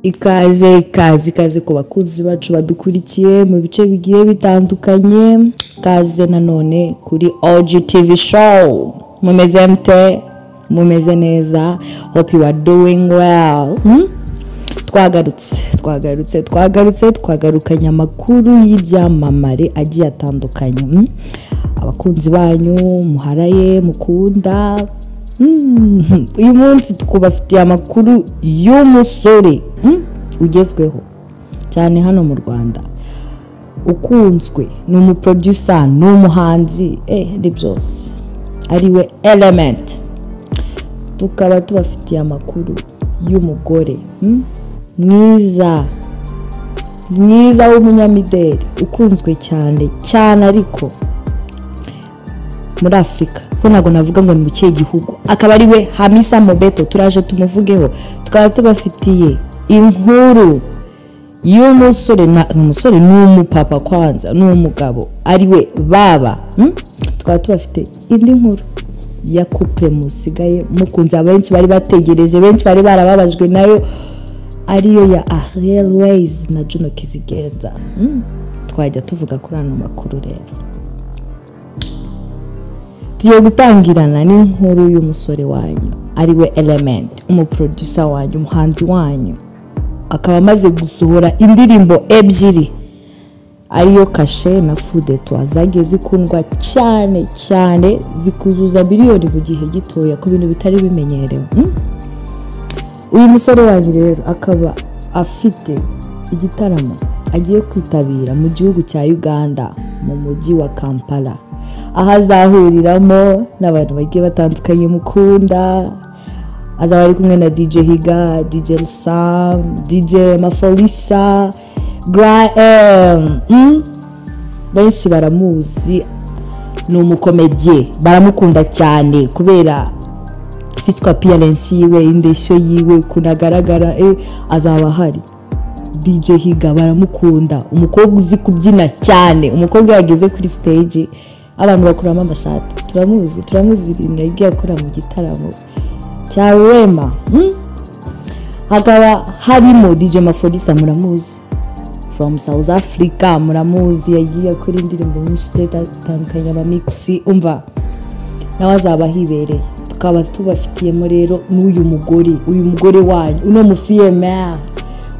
ikaze ku bakunzi bacu badukurikiye mu bice bigiye bitandukanye. Kaze nanone kuri yago-tv-show. Mumeze mute? Mumeze neza? Hope you are doing well. Twagarukanye amakuru y'ibyamamare agiye atandukanye. Abakunzi banyu muharaye mukunda. Uyu munsi tukubafitiye amakuru y'umusore ugezweho cyane hano mu Rwanda, ukunzwe, ni umuproducer, ni umuhanzi, ndi byose, ariwe Element. Tukaba tubafitiye amakuru y'umugore mwiza w'umunyamideli, ukunzwe cyane ariko muri Afrika. Ntabwo navuga ngo ni mu kihe gihugu. Akaba ariwe hamisa-mobbetto. Turaje tumuvugeho. Tukaba tubafitiye inkuru y'umusore, umusore n'umupapa kwanza, n'umugabo ariwe baba. Tukaba tubafite indi nkuru ya couple musigaye mukunze, abenshi bari bategereje, benshi bari barababajwe nayo, ariyo ya ariel-wayz na juno-kizigenza. Twajya tuvuga kuri ano makuru rero. Tugiye gutangirana n'inkuru y'umusore wanyu ariwe Element, umuproducer wanyu, umuhanzi wanyu. Akaba amaze gusohora indirimbo ebyiri, ariyo Kashe na Mobetto, zagiye zikundwa cyane zikuzuza miliyoni mu gihe gitoya ku bintu bitari bimenyerewe. Uyu musore wanyu rero akaba afite igitaramo agiye kwitabira mu gihugu cya Uganda, mu mujyi wa Kampala, aho azahuriramo n'abantu bagiye batandukanye mukunda. Azaba ari kumwe na DJ Higa, DJ Sam, DJ Mafolisa, benshi baramuzi, ni umukomedie, baramukunda cyane kubera physical appearance yiwe, indeshyo yiwe, kunagaragara. Azaba hari DJ Higa, baramukunda, umukobwa uzi kubyina cyane, umukobwa yageze kuri stage abantu bakuramo amashati. Turamuzi ibintu yagiye akora mu gitaramo cya Rema. Hakaba harimo DJ Mafolisa, muramuzi, from South Africa, muramuzi, yagiye akora indirimbo nyinshi zitandukanye, amamixi, umva nawe azaba hibereye. Tukaba tubafitiyemo rero n'uyu mugore wanyu, uno mufiyemere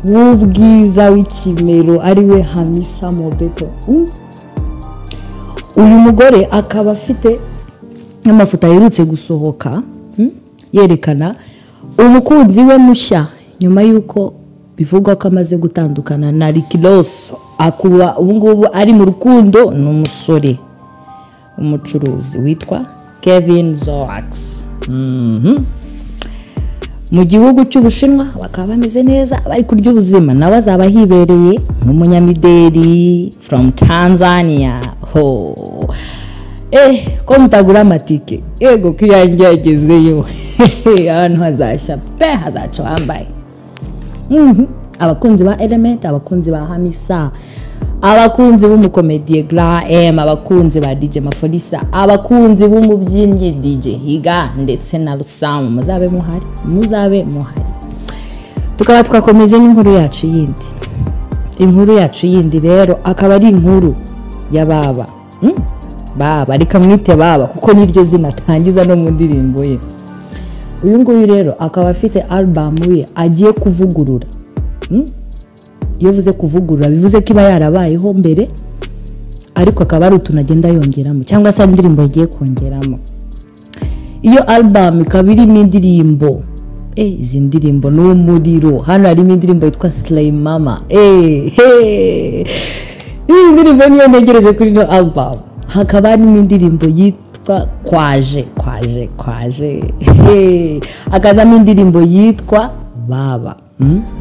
w'ubwiza w'ikimero, ariwe hamisa-mobbetto. Uyu mugore akaba afite n'amafoto aherutse gusohoka yerekana umukunzi we mushya, nyuma yuko bivugwa ko amaze gutandukana na Rikiloso. Akuba ubungubu ari mu rukundo n'umusore umucuruzi witwa Kevin Zoax. Mu gihugu cy'Ubushinwa bakaba bameze neza, bari kurya ubuzima. Nawe azaba hibereye nk'umunyamideli from Tanzania. Ko mutagura amatike, yego kiyange yagezeyo. Ahantu hazashya pe, hazaca wambaye. Abakunzi ba Element, abakunzi ba Hamisa, abakunzi b'umukomedie abakunzi ba DJ Mafolisa, abakunzi b'umubyinnyi DJ Higa ndetse na Rusamu, muzabe muhari. Tukaba twakomeje n'inkuru yacu yindi. Inkuru yacu yindi rero akaba ari inkuru ya baba. Baba, reka mwite baba kuko niryo zina tangiza no mu ndirimbo ye. Uyu nguyu rero akaba afite album ye agiye kuvugurura. Iyo vuze kuvugurura bivuze ko iba yarabayeho mbere, ariko akaba ari utunagenda yongeramo, cyangwa se indirimbo yagiye kongeramo. Iyo album ikaba irimo indirimbo, izi ndirimbo n'umuriro. Hano harimo indirimbo yitwa Slay Mama. Iyi ndirimbo niyo ntegereje kuri no album. Hakaba harimo indirimbo yitwa Kwaje. Akazamo indirimbo yitwa Baba.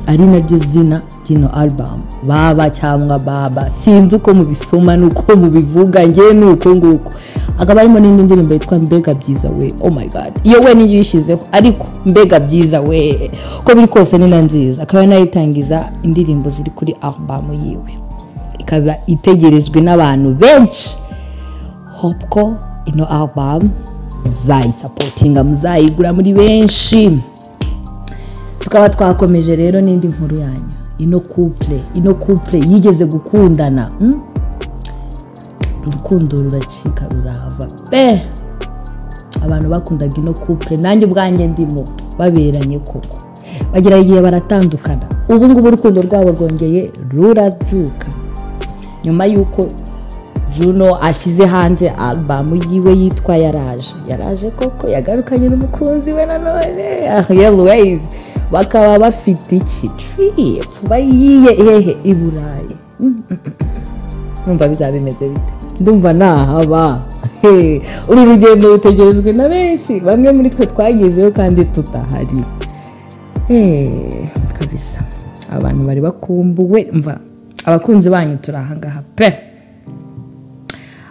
Ari naryo zina ry'ino album, Baba cyangwa Baba, sinzi uko mubisoma nuko mubivuga, ngiye nuko nguko. Akaba harimo n'indi ndirimbo yitwa Mbega Byiza We. Oh my god, iyo we niyo yishizeho, ariko Mbega Byiza We ko biri kose ni nziza. Akaba nayitangiza indirimbo ziri kuri album yiwe, ikaba itegerejwe n'abantu benshi. Hope ko ino album muzayisupportinga, muzayigura muri benshi. tukaba twakomeje rero n'indi nkuru yanyu ino couple yigeze gukundana urukundo ruracika rurava abantu bakundaga ino couple nanjye ubwanjye ndimo baberanye koko bagira igihe baratandukana ubu ngubu urukundo rwabo rwongeye rurabyuka nyuma yuko Juno ashyize hanze album yiwe yitwa yaraje koko yagarukanye n'umukunzi we nanone ariel-wayz bakaba bafite iki trip bayiye i Burayi numva bizaba bimeze bite ndumva nahaba uru rugendo rutegerezwe na benshi bamwe muri twe twagezeho kandi tutahari kabisa abantu bari bakumbuwe mva abakunzi banyu turahangaha pe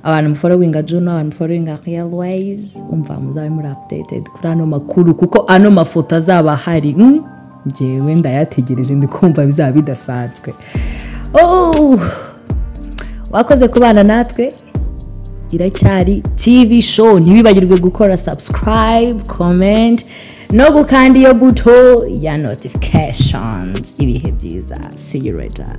abantu mufollowinga Juno abantu mufollowinga ariel-wayz umva muzabe muri updated kuri ano makuru kuko ano mafoto azaba hari njyewe ndayategereje ndikumva bizaba bidasanzwe wakoze kubana natwe iracyari TV show ntibibagirwe gukora subscribe comment no gukanda iyo buto ya notifications ibihe byiza see you later